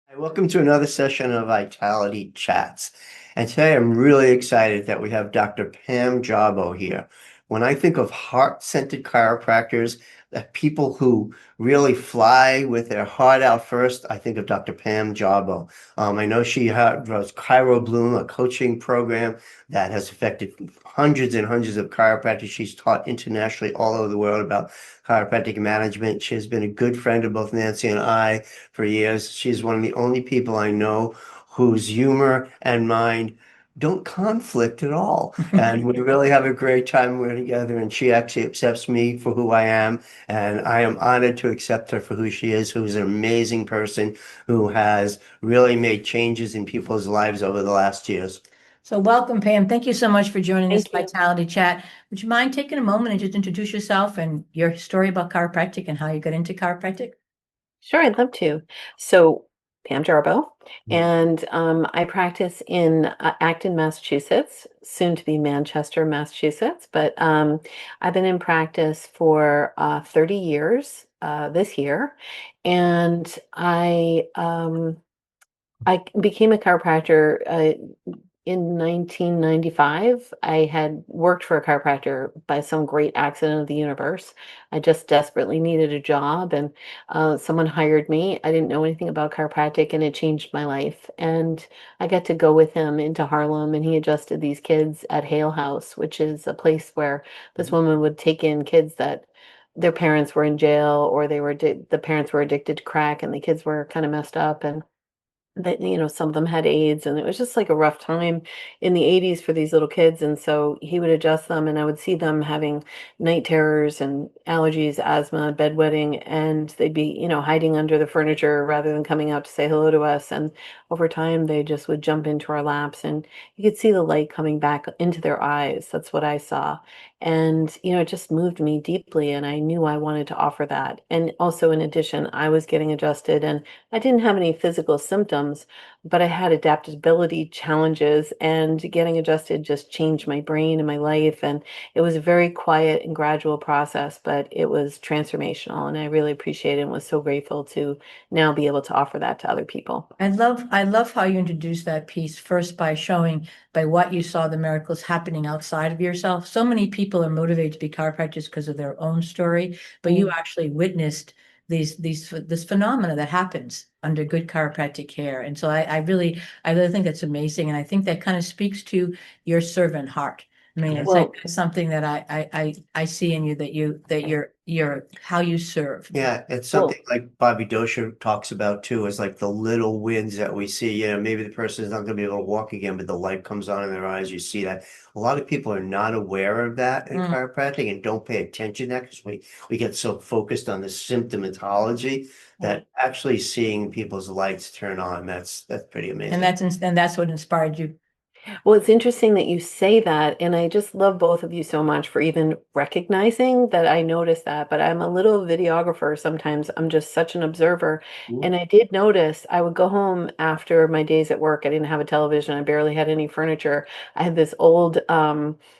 Hi, welcome to another session of Vitality Chats. And today I'm really excited that we have Dr. Pam Jarboe here. When I think of heart-centered chiropractors, the people who really fly with their heart out first, I think of Dr. Pam Jarboe. I know she runs ChiroBloom, a coaching program that has affected hundreds and hundreds of chiropractors. She's taught internationally all over the world about chiropractic management. She has been a good friend of both Nancy and I for years. She's one of the only people I know whose humor and mind don't conflict at all. And we really have a great time we're together. And she actually accepts me for who I am. And I am honored to accept her for who she is, who's an amazing person who has really made changes in people's lives over the last years. So welcome, Pam. Thank you so much for joining this Thank you. Vitality Chat. Would you mind taking a moment and just introduce yourself and your story about chiropractic and how you got into chiropractic? Sure, I'd love to. So, Pam Jarboe, and I practice in Acton, Massachusetts, soon to be Manchester, Massachusetts. But I've been in practice for 30 years this year, and I became a chiropractor in 1995. I had worked for a chiropractor by some great accident of the universe. I just desperately needed a job, and someone hired me. I didn't know anything about chiropractic, and it changed my life. And I got to go with him into Harlem, and he adjusted these kids at Hale House, which is a place where this woman would take in kids that their parents were in jail, or the parents were addicted to crack, and the kids were kind of messed up, and that some of them had AIDS, and it was just like a rough time in the 80s for these little kids. And so he would adjust them, and I would see them having night terrors and allergies, asthma, bedwetting, and they'd be hiding under the furniture rather than coming out to say hello to us. And over time they just would jump into our laps, and you could see the light coming back into their eyes. That's what I saw. And it just moved me deeply, and I knew I wanted to offer that. And also, in addition, I was getting adjusted, and I didn't have any physical symptoms, but I had adaptability challenges, and getting adjusted just changed my brain and my life. And it was a very quiet and gradual process, but it was transformational. And I really appreciate it and was so grateful to now be able to offer that to other people. I love how you introduced that piece first by showing by what you saw the miracles happening outside of yourself. So many people are motivated to be chiropractors because of their own story, but you actually witnessed this phenomena that happens under good chiropractic care. And so I really think that's amazing. And I think that kind of speaks to your servant heart. I mean, it's like Well, something that I see in you that you're how you serve. Yeah, it's well, something like Bobby Dosha talks about too, is like the little wins that we see. Maybe the person is not going to be able to walk again, but the light comes on in their eyes. You see that. A lot of people are not aware of that in Mm. chiropractic and don't pay attention to that because we get so focused on the symptomatology that actually seeing people's lights turn on, that's pretty And amazing. that's what inspired you. Well, it's interesting that you say that, and I just love both of you so much for even recognizing that I noticed that. But I'm a little videographer sometimes. I'm just such an observer. Mhm. And I did notice I would go home after my days at work. I didn't have a television. I barely had any furniture. I had this old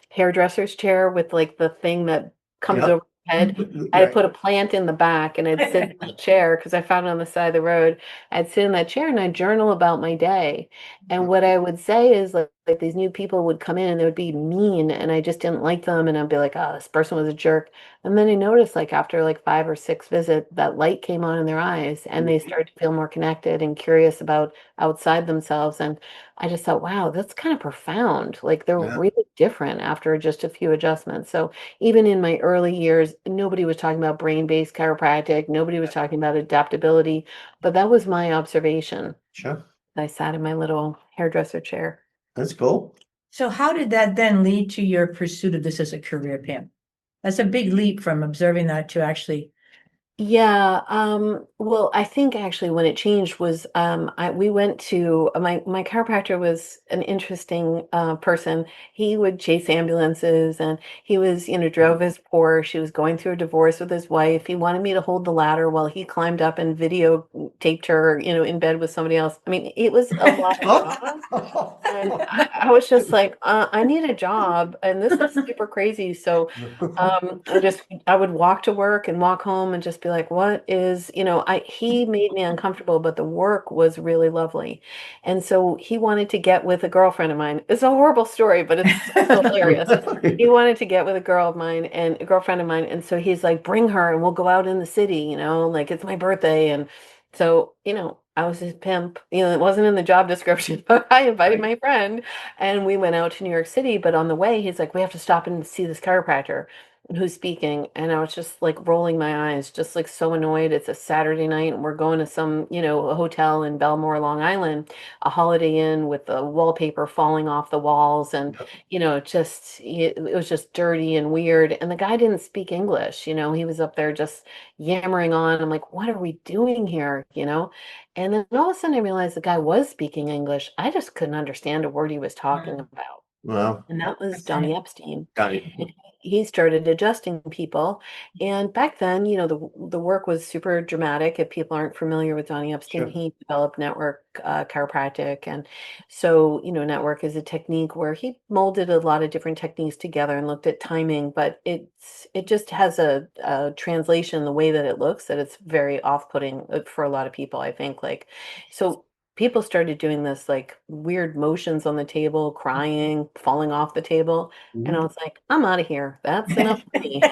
hairdresser's chair with like the thing that comes Yep. over your head. I had Right. put a plant in the back, and I'd sit in that chair because I found it on the side of the road. I'd sit in that chair and I'd journal about my day. And what I would say is like these new people would come in and they would be mean, and I just didn't like them, and I'd be like, oh, this person was a jerk. And then I noticed like after like 5 or 6 visits, that light came on in their eyes, and they started to feel more connected and curious about outside themselves. And I just thought, wow, that's kind of profound. Like they're Yeah. really different after just a few adjustments. So even in my early years, nobody was talking about brain-based chiropractic, nobody was talking about adaptability, but that was my observation. Sure. I sat in my little hairdresser chair. That's cool. So how did that then lead to your pursuit of this as a career, Pam? That's a big leap from observing that to actually. Yeah, well, I think actually when it changed was we went to my chiropractor was an interesting person. He would chase ambulances, and he was, drove his Porsche. He was going through a divorce with his wife. He wanted me to hold the ladder while he climbed up and videotaped her, in bed with somebody else. I mean, it was a lot of drama. And I was just like, I need a job, and this is super crazy. So I would walk to work and walk home and just be like, what is, he made me uncomfortable, but the work was really lovely. And so he wanted to get with a girlfriend of mine. It's a horrible story, but it's hilarious. He wanted to get with a girlfriend of mine. And so he's like, bring her and we'll go out in the city, like it's my birthday. And so, I was his pimp. It wasn't in the job description, but I invited Right. my friend and we went out to New York City. But on the way, he's like, we have to stop and see this chiropractor who's speaking. And I was just like rolling my eyes, just like so annoyed. It's a Saturday night and we're going to some, a hotel in Belmore, Long Island, a Holiday Inn with the wallpaper falling off the walls. And, Yep. it was just dirty and weird. And the guy didn't speak English. He was up there just yammering on. I'm like, what are we doing here? And then all of a sudden I realized the guy was speaking English. I just couldn't understand a word he was talking Mm, about. Well, And that was that's it. Johnny Epstein. got it. And he started adjusting people. And back then, the work was super dramatic. If people aren't familiar with Johnny Epstein, Sure. he developed network chiropractic. And so, network is a technique where he molded a lot of different techniques together and looked at timing, but it just has a translation the way that it looks that it's very off-putting for a lot of people, I think. Like, so people started doing this like weird motions on the table, crying, falling off the table. And I Mhm. was like, I'm out of here. That's enough for me.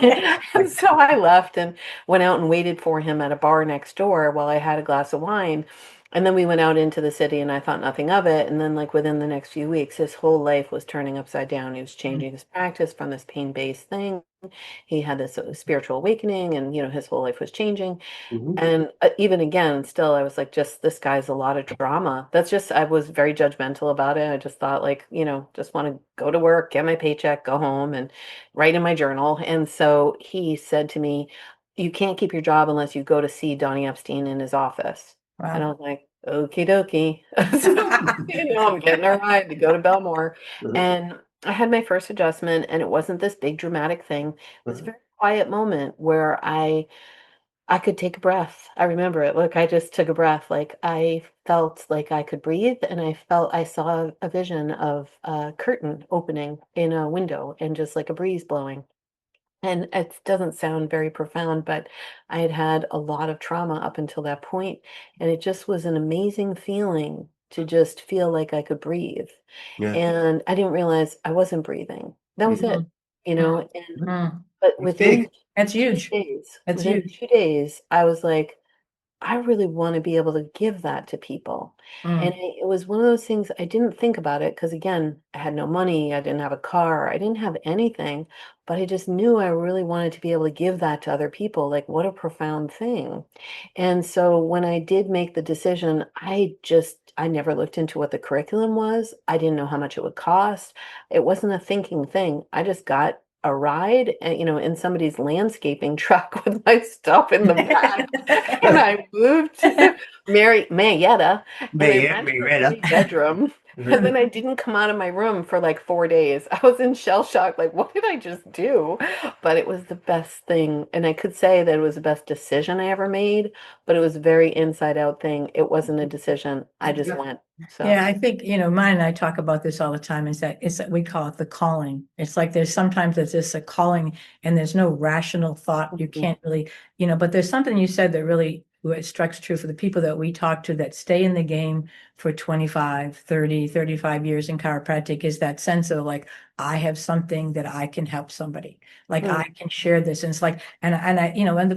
And so I left and went out and waited for him at a bar next door while I had a glass of wine. And then we went out into the city and I thought nothing of it. And then, like, within the next few weeks, his whole life was turning upside down. He was Mm, changing his practice from this pain-based thing. He had this spiritual awakening, and, his whole life was changing. Mhm. And even again, still, I was like, just this guy's a lot of drama. I was very judgmental about it. I just thought, like, just want to go to work, get my paycheck, go home, and write in my journal. And so he said to me, you can't keep your job unless you go to see Donnie Epstein in his office. And I wow. was like, okie dokie. So, I'm getting a ride to go to Belmore. Mhm. And I had my first adjustment, and it wasn't this big dramatic thing. It was a Mhm. very quiet moment where I could take a breath. I remember it. Like I just took a breath. Like I felt like I could breathe, and I saw a vision of a curtain opening in a window and just like a breeze blowing. And it doesn't sound very profound, but I had had a lot of trauma up until that point, and it just was an amazing feeling to just feel like I could breathe. Yeah. And I didn't realize I wasn't breathing. That was Mhm. it, Mm, mm, and mm. but It's big. That's huge. That's within huge. 2 days, I was like, I really want to be able to give that to people. And Mm, it was one of those things I didn't think about it because, again, I had no money, I didn't have a car, I didn't have anything, but I just knew I really wanted to be able to give that to other people. Like, what a profound thing. And so when I did make the decision, I never looked into what the curriculum was. I didn't know how much it would cost. It wasn't a thinking thing. I just got a ride, in somebody's landscaping truck with my stuff in the back. And I moved to Marietta, and I rented a Marietta. 3 bedroom. And then I didn't come out of my room for like 4 days. I was in shell shock, like, what did I just do? But it was the best thing. And I could say that it was the best decision I ever made, but it was a very inside out thing. It wasn't a decision. I just Yeah. went. So, Yeah, I think, mine and I talk about this all the time is that we call it the calling. It's like there's just a calling and there's no rational thought. You mhm, can't really, but there's something you said that really strikes true for the people that we talk to that stay in the game for 25, 30, 35 years in chiropractic is that sense of like, I have something that I can help somebody. Like I mm, can share this. And it's like, and I, and one of the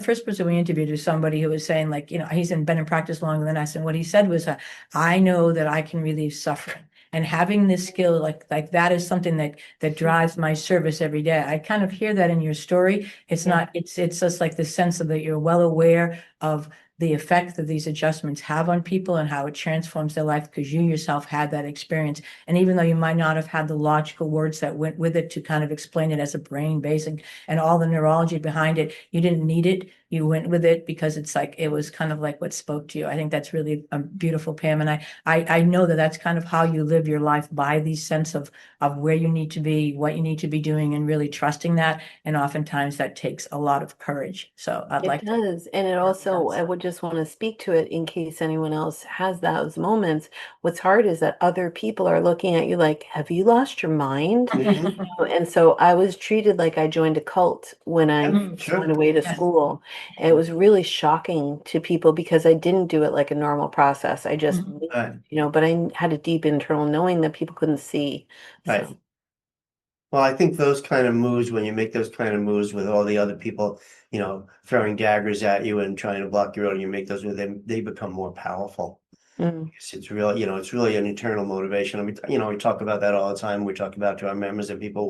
first person we interviewed was somebody who was saying like, been in practice longer than us. And what he said was, I know that I can relieve suffering. And having this skill, like that is something that drives my service every day. I kind of hear that in your story. It's yeah, not, it's just like the sense of that you're well aware of the effect that these adjustments have on people and how it transforms their life because you yourself had that experience. And even though you might not have had the logical words that went with it to kind of explain it as a brain basic and all the neurology behind it, you didn't need it. You went with it because it's like it was kind of like what spoke to you. I think that's really beautiful, Pam. And I know that that's kind of how you live your life by the sense of where you need to be, what you need to be doing, and really trusting that. And oftentimes that takes a lot of courage. So I'd it like to. does. And it also, I would just want to speak to it in case anyone else has those moments. What's hard is that other people are looking at you like, have you lost your mind? Mhm. And so I was treated like I joined a cult when I Yeah, Mm, went sure. away to yes. school. And it was really shocking to people because I didn't do it like a normal process. I just Mhm. moved, Right, but I had a deep internal knowing that people couldn't see. right. So, Well, I think those kind of moves, when you make those kind of moves with all the other people, throwing daggers at you and trying to block your road, and you make those moves, they become more powerful. mm, It's really, it's really an internal motivation. I mean, we talk about that all the time. We talk about to our members and people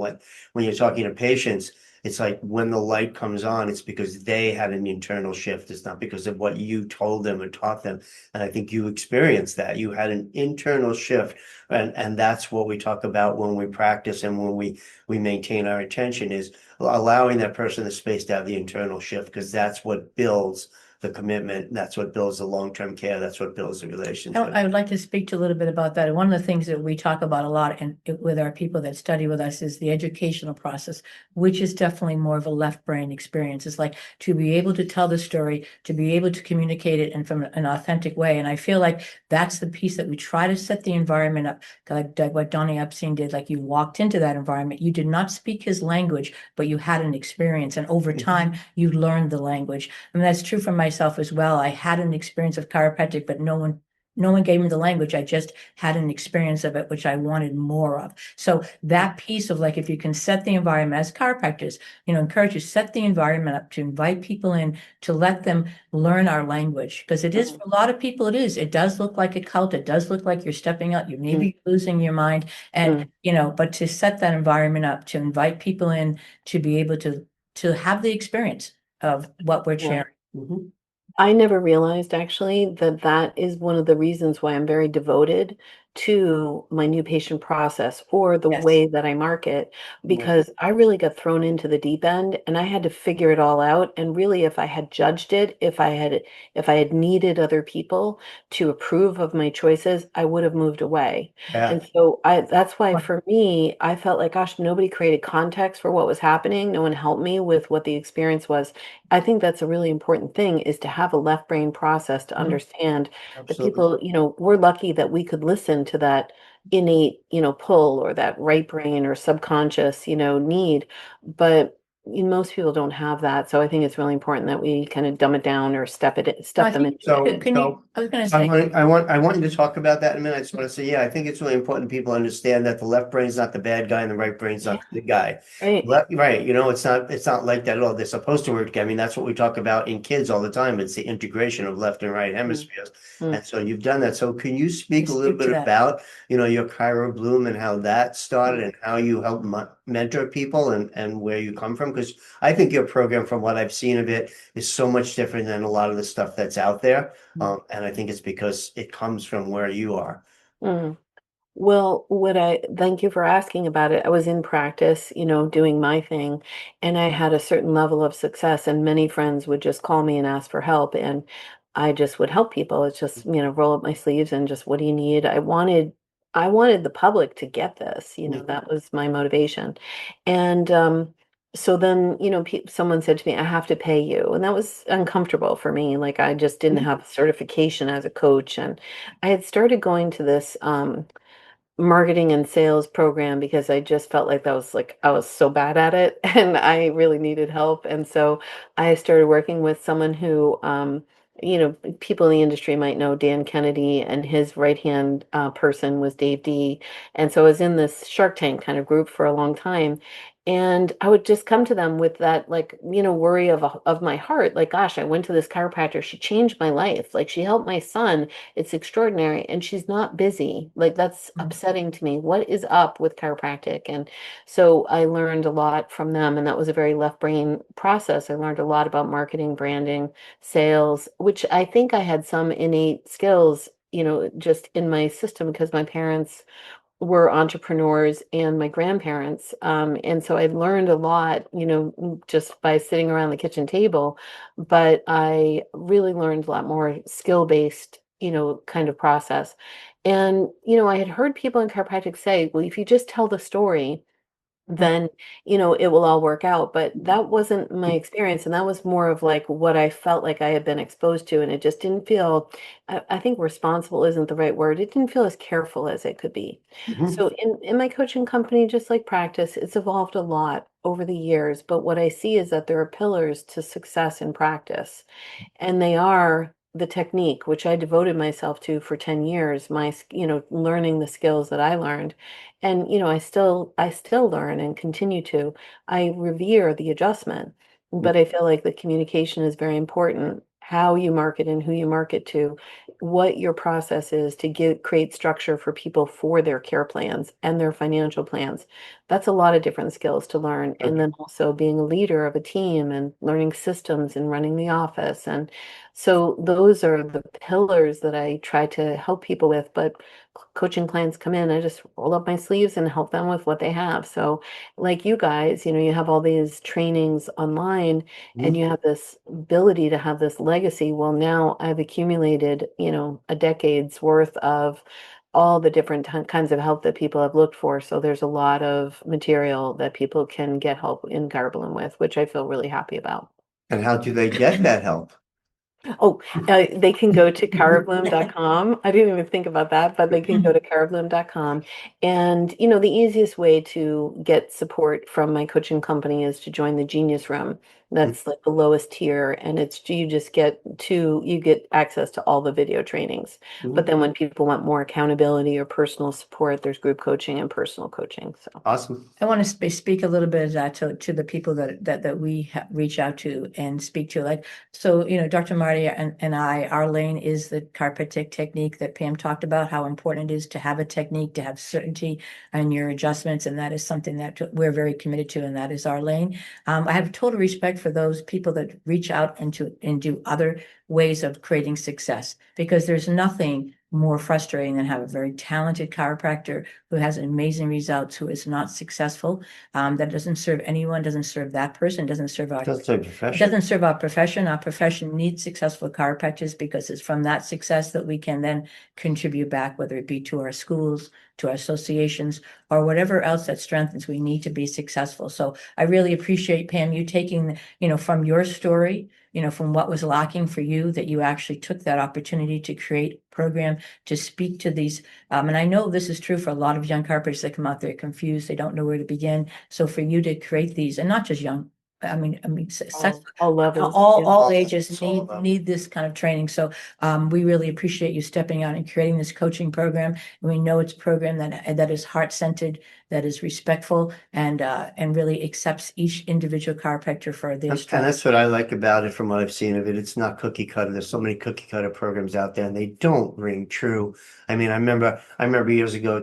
when you're talking to patients, it's like when the light comes on, it's because they had an internal shift. It's not because of what you told them or taught them. And I think you experienced that. You had an internal shift. And that's what we talk about when we practice and when we maintain our attention is allowing that person the space to have the internal shift, because that's what builds the commitment. That's what builds the long-term care. That's what builds the relationship. I would like to speak to a little bit about that. And one of the things that we talk about a lot and with our people that study with us is the educational process, which is definitely more of a left brain experience. It's like to be able to tell the story, to be able to communicate it and from an authentic way. And I feel like that's the piece that we try to set the environment up, like what Donnie Epstein did. Like you walked into that environment, you did not speak his language, but you had an experience. And over time, you learned the language. And that's true for myself as well. I had an experience of chiropractic, but no one gave me the language. I just had an experience of it, which I wanted more of. So that piece of like, if you can set the environment as chiropractors, encourage you set the environment up to invite people in, to let them learn our language. Because it is, for a lot of people, it does look like a cult. It does look like you're stepping out. You may mm, be losing your mind. And, but to set that environment up, to invite people in, to be able to have the experience of what we're yeah. sharing. Mhm. I never realized actually that that is one of the reasons why I'm very devoted to my new patient process or the Yes. way that I market, Right. because I really got thrown into the deep end and I had to figure it all out. And really, if I had judged it, if I had needed other people to approve of my choices, I would have moved away. Yeah. And so that's why for me, I felt like, gosh, nobody created context for what was happening. No one helped me with what the experience was. I think that's a really important thing is to have a left brain process to Mhm. understand that Absolutely. people, we're lucky that we could listen to that innate, pull or that right brain or subconscious, need. But most people don't have that. So I think it's really important that we kind of dumb it down or No, I step them think, into it. I was going to I say, want, I want you to talk about that in a minute. I just want to say, yeah, I think it's really important people understand that the left brain's not the bad guy and the right brain's Yeah, not the good guy. right. Right, it's not like that at all. They're supposed to work together. I mean, that's what we talk about in kids all the time. It's the integration of left and right Mm, hemispheres. mm. And so you've done that. So can you speak a little speak to bit that. about, your ChiroBloom and how that started Mm. and how you help mentor people and where you come from? Because I think your program, from what I've seen of it, is so much different than a lot of the stuff that's out there. And I think it's because it comes from where you are. Mm. Well, thank you for asking about it. I was in practice, doing my thing, and I had a certain level of success, and many friends would just call me and ask for help, and I just would help people. It's just, roll up my sleeves and just, what do you need? I wanted the public to get this, Mhm. that was my motivation. And so then, someone said to me, I have to pay you. And that was uncomfortable for me. Like I just didn't have a certification as a coach. And I had started going to this marketing and sales program because I just felt like I was so bad at it and I really needed help. And so I started working with someone who, people in the industry might know Dan Kennedy, and his right hand person was Dave D. And so I was in this Shark Tank kind of group for a long time. And I would just come to them with that, like, worry of my heart. Like, gosh, I went to this chiropractor. She changed my life. Like, she helped my son. It's extraordinary. And she's not busy. Like, that's Mhm. upsetting to me. What is up with chiropractic? And so I learned a lot from them. And that was a very left brain process. I learned a lot about marketing, branding, sales, which I think I had some innate skills, just in my system because my parents were entrepreneurs and my grandparents. And so I learned a lot, just by sitting around the kitchen table. But I really learned a lot more skill-based, kind of process. And, I had heard people in chiropractic say, well, if you just tell the story, then, it will all work out. But that wasn't my experience. And that was more of like what I felt like I had been exposed to. And it just didn't feel, I think responsible isn't the right word. It didn't feel as careful as it could be. Mhm. So in my coaching company, just like practice, it's evolved a lot over the years. But what I see is that there are pillars to success in practice. And they are the technique, which I devoted myself to for 10 years, learning the skills that I learned. And, I still learn and continue to. I revere the adjustment, but I feel like the communication is very important. How you market and who you market to, what your process is to create structure for people for their care plans and their financial plans. That's a lot of different skills to learn. And Okay. then also being a leader of a team and learning systems and running the office. And so those are the pillars that I try to help people with. But coaching clients come in, I just roll up my sleeves and help them with what they have. So, like you guys, you have all these trainings online and Mhm. you have this ability to have this legacy. Well, now I've accumulated, a decade's worth of all the different kinds of help that people have looked for. So there's a lot of material that people can get help in ChiroBloom with, which I feel really happy about. And how do they get that help? Oh, they can go to ChiroBloom.com. I didn't even think about that, but they can go to ChiroBloom.com. And, the easiest way to get support from my coaching company is to join the Genius Room. That's like the lowest tier, and you get access to all the video trainings. But Mhm. then when people want more accountability or personal support, there's group coaching and personal coaching. So, Awesome. I want to speak a little bit of that to the people that we reach out to and speak to. Like, so, Dr. Marty and I, our lane is the chiropractic technique that Pam talked about, how important it is to have a technique, to have certainty in your adjustments. And that is something that we're very committed to, and that is our lane. I have total respect for those people that reach out and do other ways of creating success, because there's nothing more frustrating than have a very talented chiropractor who has amazing results, who is not successful. That doesn't serve anyone, doesn't serve that person, doesn't serve our That's a it profession. doesn't serve our profession. Our profession needs successful chiropractors, because it's from that success that we can then contribute back, whether it be to our schools, to our associations, or whatever else that strengthens. We need to be successful. So I really appreciate, Pam, you taking, from your story, from what was lacking for you, that you actually took that opportunity to create a program to speak to these. And I know this is true for a lot of young chiropractors that come out there confused. They don't know where to begin. So for you to create these, and not just young, such all levels. all Yeah. all All ages it's all about. need this kind of training. So we really appreciate you stepping out and creating this coaching program. And we know it's a program that is heart-centered, that is respectful, and really accepts each individual chiropractor for their And strengths. that's what I like about it from what I've seen of it. It's not cookie cutter. There's so many cookie cutter programs out there and they don't ring true. I mean, I remember years ago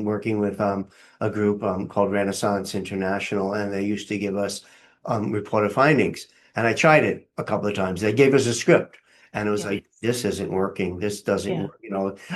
working with a group called Renaissance International, and they used to give us reported findings. And I tried it a couple of times. They gave us a script and it was Yeah. like, this isn't working. This doesn't Yeah. work,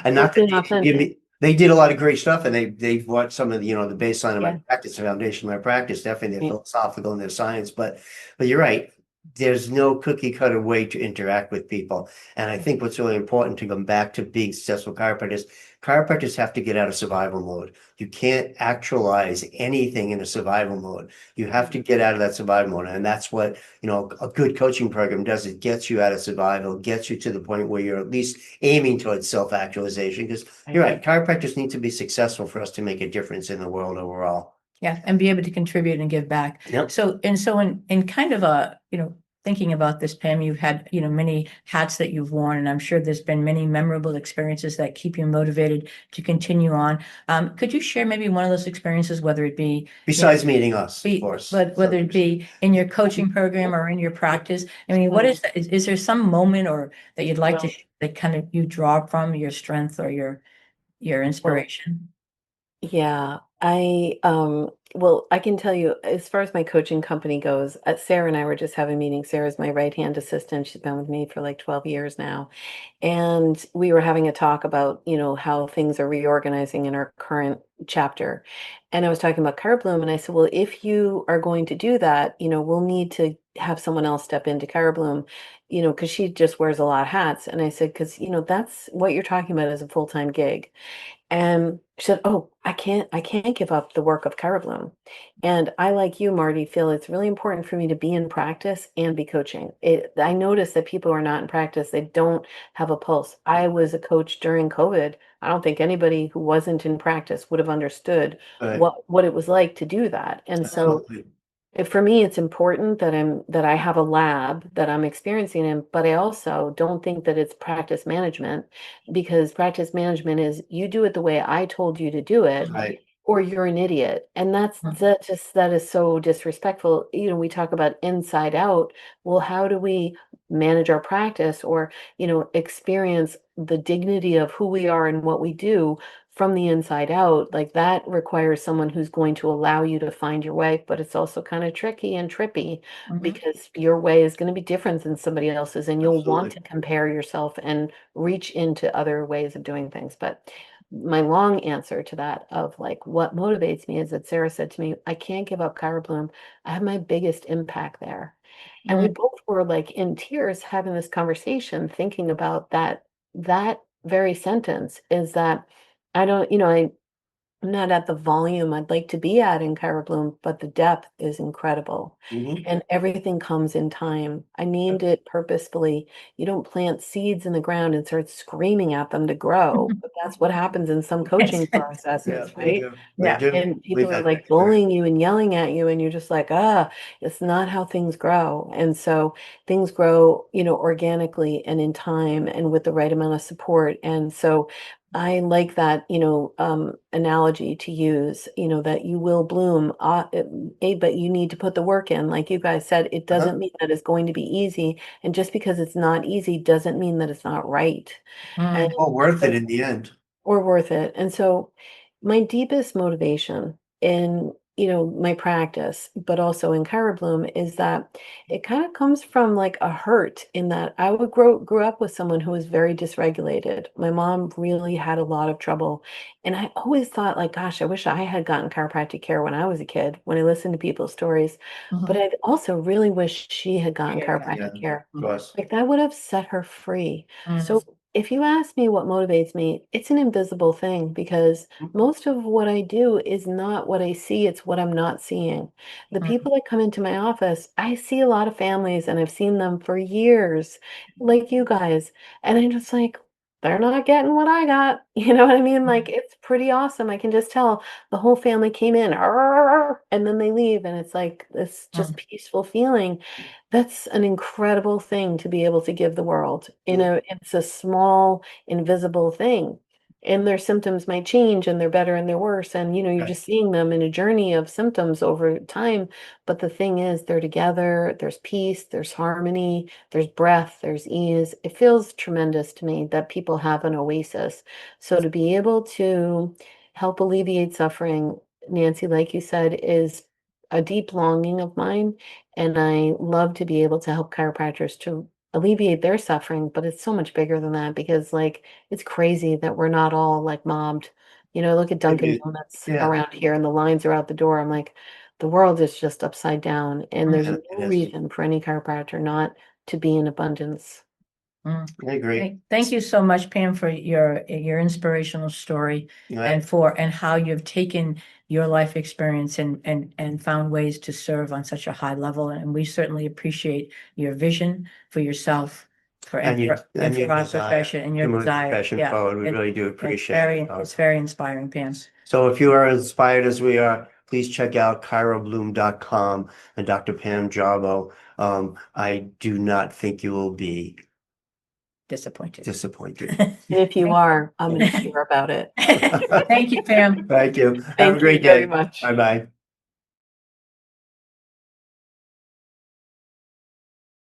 and not It's that they didn't give inauthentic. me, they did a lot of great stuff and they've watched some of the baseline of my Yeah. practice, the foundation of my practice, definitely their Right. philosophical and their science, but you're right. There's no cookie cutter way to interact with people. And I think what's really important to come back to being successful chiropractors have to get out of survival mode. You can't actualize anything in a survival mode. You have to get out of that survival mode. And that's what, a good coaching program does. It gets you out of survival, gets you to the point where you're at least aiming towards self-actualization. Because you're right, chiropractors need to be successful for us to make a difference in the world overall. Yeah, and be able to contribute and give back. Yep. So in kind of thinking about this, Pam, you've had, many hats that you've worn, and I'm sure there's been many memorable experiences that keep you motivated to continue on. Could you share maybe one of those experiences, whether it be, Besides meeting us, of course. but whether it be in your coaching program or in your practice? I mean, what is that? Is there some moment or that you'd like to Well, that kind of you draw from your strength or your well, inspiration? yeah, I can tell you as far as my coaching company goes, Sarah and I were just having a meeting. Sarah's my right-hand assistant. She's been with me for like 12 years now. And we were having a talk about, how things are reorganizing in our current chapter. And I was talking about ChiroBloom, and I said, well, if you are going to do that, we'll need to have someone else step into ChiroBloom, because she just wears a lot of hats. And I said, because, that's what you're talking about as a full-time gig. And she said, "Oh, I can't give up the work of ChiroBloom." And I, like you, Marty, feel it's really important for me to be in practice and be coaching. I notice that people who are not in practice, they don't have a pulse. I was a coach during COVID. I don't think anybody who wasn't in practice would have understood Right. what it was like to do that. And so Absolutely. for me, it's important that I have a lab that I'm experiencing in, but I also don't think that it's practice management, because practice management is you do it the way I told you to do it, Right. or you're an idiot. And that is so disrespectful. You know, we talk about inside out. Well, how do we manage our practice, or, experience the dignity of who we are and what we do from the inside out? Like, that requires someone who's going to allow you to find your way, but it's also kind of tricky and trippy, Mhm. because your way is going to be different than somebody else's, and you'll want Absolutely. to compare yourself and reach into other ways of doing things. But my long answer to that, of like what motivates me, is that Sarah said to me, "I can't give up ChiroBloom. I have my biggest impact there." And we Mm, both were like in tears having this conversation, thinking about that very sentence, is that I don't, I'm not at the volume I'd like to be at in ChiroBloom, but the depth is incredible. Hmm. And everything comes in time. I named it purposefully. You don't plant seeds in the ground and start screaming at them to grow, but that's what happens in some Yes. coaching Yeah, processes, they right? do. They Yeah. do. And Believe people are that like experience. bullying you and yelling at you, and you're just like, it's not how things grow. And so things grow, organically and in time and with the right amount of support. And so I like that, analogy to use, that you will bloom, but you need to put the work in. Like you guys said, it Uh-huh. doesn't mean that it's going to be easy. And just because it's not easy doesn't mean that it's not right. And Mm, Well, worth it so in the end. or worth it. And so my deepest motivation in, my practice, but also in ChiroBloom, is that it kind of comes from like a hurt, in that I would grew up with someone who was very dysregulated. My mom really had a lot of trouble. And I always thought, like, gosh, I wish I had gotten chiropractic care when I was a kid, when I listened to people's stories. But mhm. I also really wish she had gotten Yeah, chiropractic of care. course. Like, that would have set her free. So Mm, if you ask me what motivates me, it's an invisible thing, because most of what I do is not what I see, it's what I'm not seeing. The mm, people that come into my office, I see a lot of families, and I've seen them for years, like you guys. And I'm just like, they're not getting what I got. You know what I mean? Like, mm, it's pretty awesome. I can just tell the whole family came in, "Arr," and then they leave. And it's like this just mm, peaceful feeling. That's an incredible thing to be able to give the world. Mhm. It's a small, invisible thing. And their symptoms might change, and they're better and they're worse. And, you're Right. just seeing them in a journey of symptoms over time. But the thing is, they're together, there's peace, there's harmony, there's breath, there's ease. It feels tremendous to me that people have an oasis. So to be able to help alleviate suffering, Nancy, like you said, is a deep longing of mine. And I love to be able to help chiropractors to alleviate their suffering, but it's so much bigger than that, because like it's crazy that we're not all like mobbed. Look at If Dunkin' you- Donuts Yeah, around here, and the lines are out the door. I'm like, the world is just upside down, and there's yeah, no it is. reason for any chiropractor not to be in abundance. mm. I agree. Thank you so much, Pam, for your inspirational story, Right. and how you've taken your life experience and found ways to serve on such a high level. And we certainly appreciate your vision for yourself, and And your for our desire profession, and to your move the desire. profession Yeah, forward. We really do appreciate it. it's very inspiring, Pam. So if you are inspired as we are, please check out ChiroBloom.com and Dr. Pam Jarboe. I do not think you will be Disappointed. disappointed. And if you Thank are, I'm going to hear about it. thank you, Pam. Thank you. Have a Thank you great very day. much. Bye bye.